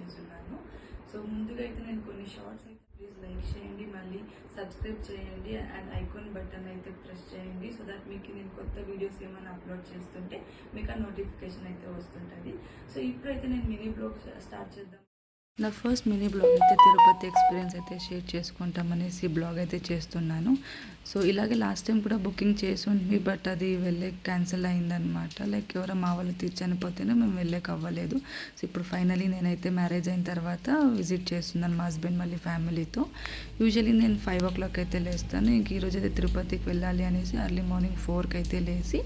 చేస్తున్నాను. సో ముందుగా అయితే నేను కొన్ని షార్ట్స్ అయితే ప్లీజ్ లైక్ చేయండి, మళ్ళీ సబ్స్క్రైబ్ చేయండి అండ్ ఐకాన్ బటన్ అయితే ప్రెస్ చేయండి. సో దట్ మీకు నేను కొత్త వీడియోస్ ఏమైనా అప్లోడ్ చేస్తుంటే మీకు ఆ నోటిఫికేషన్ అయితే వస్తుంటుంది. సో ఇప్పుడైతే నేను మినీ బ్లాగ్ స్టార్ట్ చేద్దాం. నా ఫస్ట్ మినీ బ్లాగ్ అయితే తిరుపతి ఎక్స్పీరియన్స్ అయితే షేర్ చేసుకుంటామనేసి బ్లాగ్ అయితే చేస్తున్నాను. సో ఇలాగే లాస్ట్ టైం కూడా బుకింగ్ చేసి ఉంది, బట్ అది వెళ్ళే క్యాన్సిల్ అయిందనమాట. లైక్ ఎవరో మా వాళ్ళు చనిపోతేనే మేము వెళ్ళేకి అవ్వలేదు. సో ఇప్పుడు ఫైనలీ నేనైతే మ్యారేజ్ అయిన తర్వాత విజిట్ చేస్తున్నాను మా హస్బెండ్ మళ్ళీ ఫ్యామిలీతో. యూజువలీ నేను 5 o'clock అయితే లేస్తాను. ఇంక ఈరోజు అయితే తిరుపతికి వెళ్ళాలి అనేసి ఎర్లీ మార్నింగ్ 4కి అయితే లేచి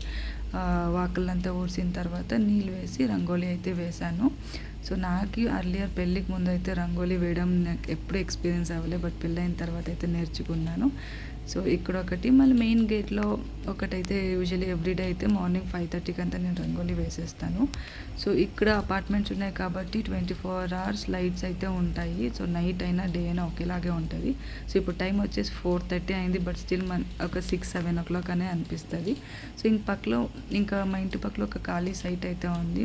వాకళ్ళంతా ఊడ్చిన తర్వాత నీళ్ళు వేసి రంగోలీ అయితే వేశాను. సో నాకు అర్లియర్ పెళ్ళికి ముందు అయితే రంగోలీ వేయడం నాకు ఎప్పుడు ఎక్స్పీరియన్స్ అవ్వలేదు, బట్ పెళ్ళైన తర్వాత అయితే నేర్చుకున్నాను. సో ఇక్కడ ఒకటి, మళ్ళీ మెయిన్ గేట్లో ఒకటైతే యూజువల్లీ ఎవ్రీడే అయితే మార్నింగ్ 5:30కి అంతా నేను రంగోలీ వేసేస్తాను. సో ఇక్కడ అపార్ట్మెంట్స్ ఉన్నాయి కాబట్టి 24 hours లైట్స్ అయితే ఉంటాయి. సో నైట్ అయినా డే అయినా ఒకేలాగే ఉంటుంది. సో ఇప్పుడు టైం వచ్చేసి 4:30 అయింది, బట్ స్టిల్ ఒక 6-7 o'clock అనే అనిపిస్తుంది. సో ఇంకా మా ఇంటి పక్కలో ఒక ఖాళీ సైట్ అయితే ఉంది.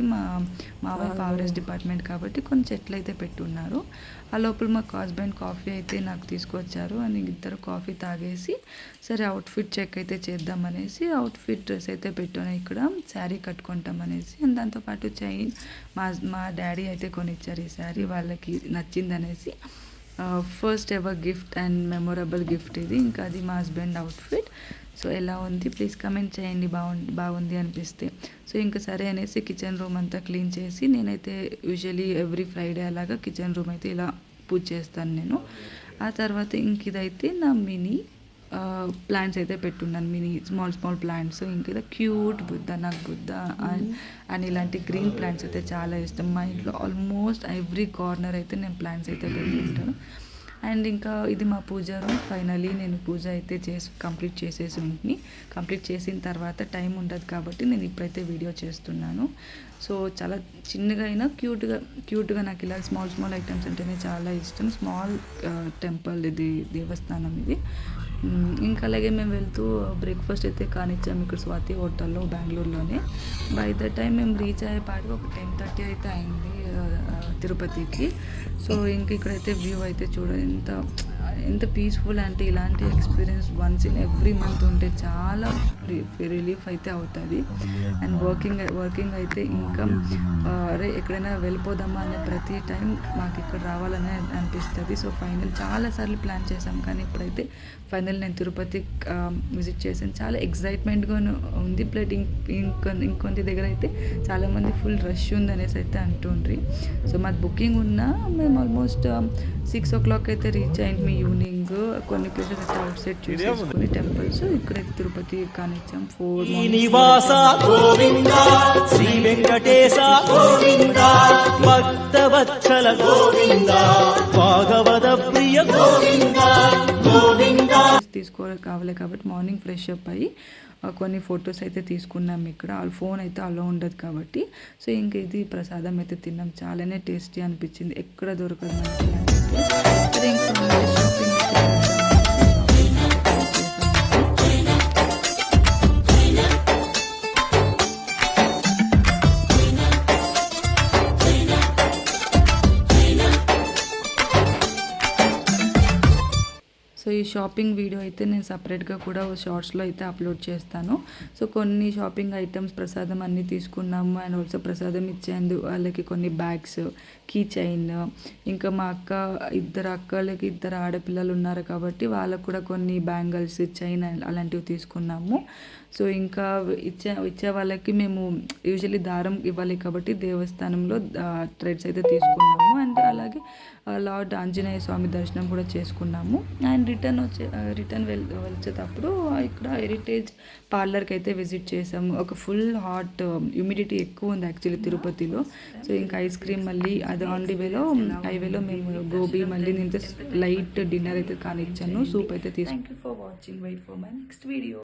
మా ఫారెస్ట్ డిపార్ట్మెంట్ కాబట్టి కొన్ని చెట్లు అయితే పెట్టున్నారు. ఆ లోపల మా హస్బెండ్ కాఫీ అయితే నాకు తీసుకొచ్చారు అని ఇద్దరు కాఫీ తాగేసి సరే అవుట్ఫిట్ చెక్ అయితే చేద్దామనేసి అవుట్ఫిట్ డ్రెస్ అయితే పెట్టాను. ఇక్కడ శారీ కట్టుకుంటామనేసి దాంతోపాటు చైన్ మా డాడీ అయితే కొనిచ్చారు ఈ శారీ, వాళ్ళకి నచ్చిందనేసి. First ever gift and memorable gift ఇది. ఇంకా అది మా హస్బెండ్ అవుట్ఫిట్. సో ఎలా ఉంది ప్లీజ్ కమెంట్ చేయండి బాగుంది అనిపిస్తే. సో ఇంకా సరే అనేసి కిచెన్ రూమ్ అంతా క్లీన్ చేసి నేనైతే యూజువలీ ఎవ్రీ ఫ్రైడే అలాగా కిచెన్ రూమ్ అయితే ఇలా పూజ చేస్తాను నేను. ఆ తర్వాత ఇంక ఇదైతే నా మినీ ప్లాంట్స్ అయితే పెట్టున్నాను, మినీ స్మాల్ ప్లాంట్స్. ఇంక ఇది క్యూట్ బుద్ధ, నాకు బుద్ధ అండ్ ఇలాంటి గ్రీన్ ప్లాంట్స్ అయితే చాలా ఇష్టం. మా ఇంట్లో ఆల్మోస్ట్ ఎవ్రీ కార్నర్ అయితే నేను ప్లాంట్స్ అయితే పెట్టుకుంటాను. అండ్ ఇంకా ఇది మా పూజ రూమ్. ఫైనలీ నేను పూజ అయితే కంప్లీట్ చేసేసి ఉంటుంది. కంప్లీట్ చేసిన తర్వాత టైం ఉండదు కాబట్టి నేను ఇప్పుడైతే వీడియో చేస్తున్నాను. సో చాలా చిన్నగా అయినా క్యూట్గా నాకు ఇలా స్మాల్ ఐటమ్స్ అంటేనే చాలా ఇష్టం. స్మాల్ టెంపుల్ ఇది, దేవస్థానం ఇది. ఇంకా అలాగే మేము వెళ్తూ బ్రేక్ఫాస్ట్ అయితే కానిచ్చాము ఇక్కడ స్వాతి హోటల్లో బెంగళూరులోనే. బై ద టైం మేము రీచ్ అయ్యేపాటికి ఒక 10:30 అయితే అయింది తిరుపతికి. సో ఇంక ఇక్కడైతే వ్యూ అయితే చూడండి ఎంత పీస్ఫుల్ అంటే ఇలాంటి experience once in every month ఉంటే చాలా రిలీఫ్ అయితే అవుతుంది. అండ్ వర్కింగ్ అయితే ఇంకా అరే ఎక్కడైనా వెళ్ళిపోదామా అనే ప్రతి టైం మాకు ఇక్కడ రావాలనే అనిపిస్తుంది. సో చాలాసార్లు ప్లాన్ చేసాం, కానీ ఇప్పుడైతే ఫైనల్ నేను తిరుపతి విజిట్ చేశాను. చాలా ఎక్సైట్మెంట్గా ఉంది. ప్లస్ ఇంకొంత దగ్గర అయితే చాలామంది ఫుల్ రష్ ఉంది అనేసి అయితే అంటుండ్రి. సో మాది బుకింగ్ ఉన్నా మేము ఆల్మోస్ట్ 6 o'clock అయితే రీచ్ అయింది మీ ఈవినింగ్. కొన్ని ప్లేసెస్ అయితే అవుట్ సైడ్ చూసేసుకుని టెంపుల్స్ ఇక్కడైతే తిరుపతి కానిచ్చాం. 4 తీసుకోవాలి కావాలి కాబట్టి మార్నింగ్ ఫ్రెష్ అప్ అయ్యి కొన్ని ఫొటోస్ అయితే తీసుకున్నాం. ఇక్కడ ఫోన్ అయితే అలో ఉండదు కాబట్టి. సో ఇంక ఇది ప్రసాదం అయితే తిన్నాం, చాలానే టేస్టీ అనిపించింది, ఎక్కడ దొరకదు మనకి. సో ఈ షాపింగ్ వీడియో అయితే నేను సపరేట్గా కూడా షార్ట్స్లో అయితే అప్లోడ్ చేస్తాను. సో కొన్ని షాపింగ్ ఐటమ్స్ ప్రసాదం అన్నీ తీసుకున్నాము. అండ్ ఆల్సో ప్రసాదం ఇచ్చేందు వాళ్ళకి కొన్ని బ్యాగ్స్, కీ చైన్, ఇంకా మా ఇద్దరు ఆడపిల్లలు ఉన్నారు కాబట్టి వాళ్ళకు కూడా కొన్ని బ్యాంగిల్స్, చైన్ అలాంటివి తీసుకున్నాము. సో ఇంకా ఇచ్చే వాళ్ళకి మేము యూజువల్లీ దారం ఇవ్వాలి కాబట్టి దేవస్థానంలో థ్రెడ్స్ అయితే తీసుకున్నాము. అండ్ అలాగే లార్డ్ ఆంజనేయ స్వామి దర్శనం కూడా చేసుకున్నాము. అండ్ రిటర్న్ వచ్చేటప్పుడు ఇక్కడ హెరిటేజ్ పార్లర్కి అయితే విజిట్ చేసాము. ఒక ఫుల్ హాట్ హ్యూమిడిటీ ఎక్కువ ఉంది యాక్చువల్లీ తిరుపతిలో. సో ఇంకా ఐస్ క్రీమ్, మళ్ళీ అది ఆన్ ది హైవేలో మేము గోబీ, మళ్ళీ నేను లైట్ డిన్నర్ అయితే కానిచ్చాను, సూప్ అయితే తీసుకున్నాను. Thank you for watching. Wait for my next video.